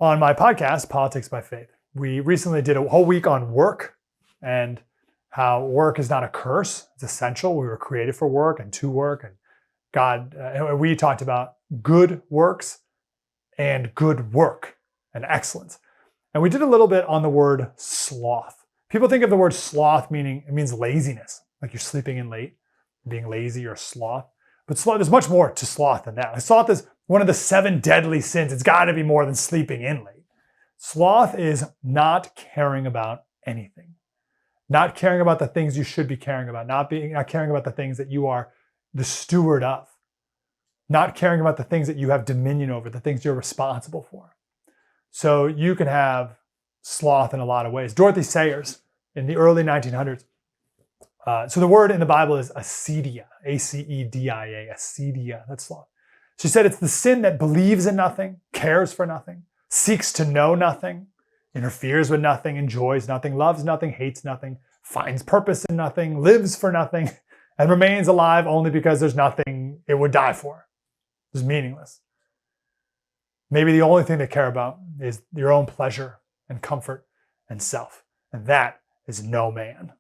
On my podcast, Politics by Faith, we recently did a whole week on work and how work is not a curse. It's essential. We were created for work and to work. And God, we talked about good works and good work and excellence. And we did a little bit on the word sloth. People think of the word sloth meaning, it means laziness, like you're sleeping in late, being lazy or sloth. But sloth, there's much more to sloth than that. Like sloth is one of the 7 deadly sins. It's got to be more than sleeping in late. Sloth is not caring about anything. Not caring about the things you should be caring about. Not caring about the things that you are the steward of. Not caring about the things that you have dominion over, the things you're responsible for. So you can have sloth in a lot of ways. Dorothy Sayers in the early 1900s. So the word in the Bible is acedia, A-C-E-D-I-A, acedia, that's sloth. She said it's the sin that believes in nothing, cares for nothing, seeks to know nothing, interferes with nothing, enjoys nothing, loves nothing, hates nothing, finds purpose in nothing, lives for nothing, and remains alive only because there's nothing it would die for. It's meaningless. Maybe the only thing they care about is your own pleasure and comfort and self. And that is no man.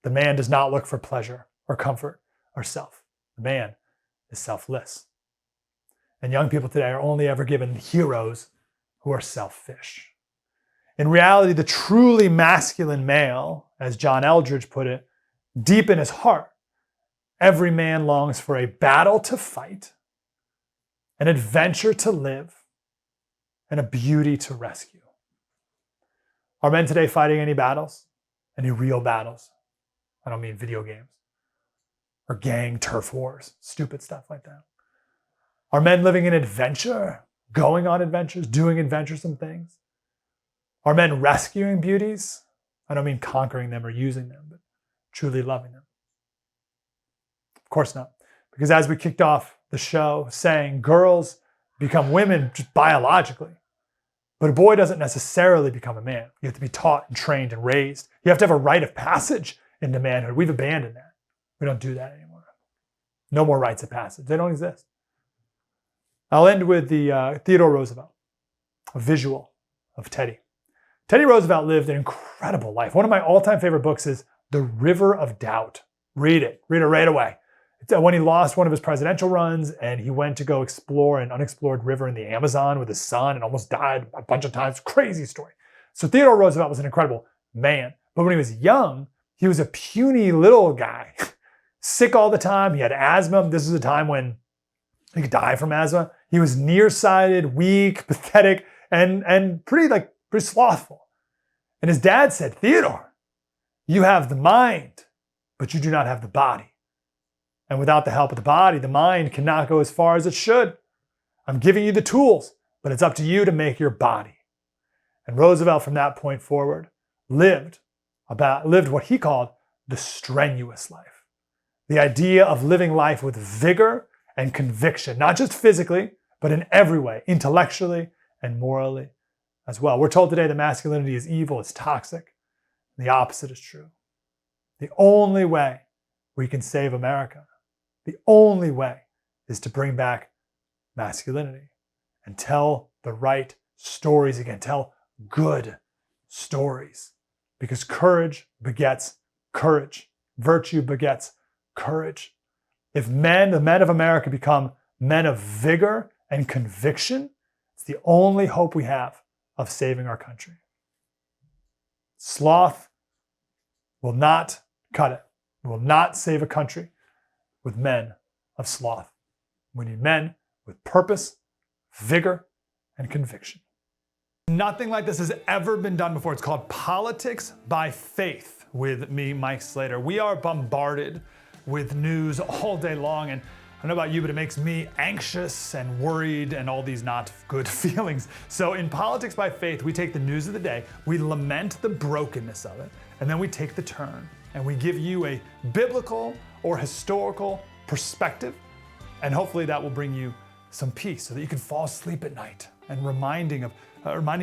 The man does not look for pleasure or comfort or self. The man is selfless. And young people today are only ever given heroes who are selfish. In reality, the truly masculine male, as John Eldridge put it, deep in his heart, every man longs for a battle to fight, an adventure to live, and a beauty to rescue. Are men today fighting any battles? Any real battles? I don't mean video games or gang turf wars, stupid stuff like that. Are men living in adventure, going on adventures, doing adventuresome things? Are men rescuing beauties? I don't mean conquering them or using them, but truly loving them. Of course not. Because as we kicked off the show saying girls become women just biologically, but a boy doesn't necessarily become a man. You have to be taught and trained and raised. You have to have a rite of passage into manhood. We've abandoned that. We don't do that anymore. No more rites of passage. They don't exist. I'll end with the Theodore Roosevelt, a visual of Teddy. Teddy Roosevelt lived an incredible life. One of my all-time favorite books is The River of Doubt. Read it right away. It's when he lost one of his presidential runs and he went to go explore an unexplored river in the Amazon with his son and almost died a bunch of times. Crazy story. So Theodore Roosevelt was an incredible man. But when he was young, he was a puny little guy, sick all the time. He had asthma. This was a time when he could die from asthma. He was nearsighted, weak, pathetic, and pretty slothful. And his dad said, Theodore, you have the mind, but you do not have the body. And without the help of the body, the mind cannot go as far as it should. I'm giving you the tools, but it's up to you to make your body. And Roosevelt, from that point forward, lived what he called the strenuous life. The idea of living life with vigor and conviction, not just physically, but in every way, intellectually and morally as well. We're told today that masculinity is evil, it's toxic. The opposite is true. The only way we can save America, the only way is to bring back masculinity and tell the right stories again, tell good stories. Because courage begets courage. Virtue begets courage. If the men of America become men of vigor and conviction, it's the only hope we have of saving our country. Sloth will not cut it. We will not save a country with men of sloth. We need men with purpose, vigor, and conviction. Nothing like this has ever been done before. It's called Politics by Faith with me, Mike Slater. We are bombarded with news all day long, and I don't know about you, but it makes me anxious and worried and all these not good feelings. So in Politics by Faith, we take the news of the day, we lament the brokenness of it, and then we take the turn and we give you a biblical or historical perspective, and hopefully that will bring you some peace so that you can fall asleep at night and reminding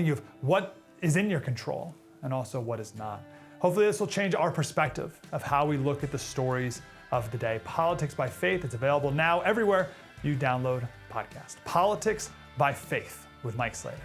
you of what is in your control and also what is not. Hopefully this will change our perspective of how we look at the stories of the day. Politics by Faith, it's available now everywhere you download podcasts. Politics by Faith with Mike Slater.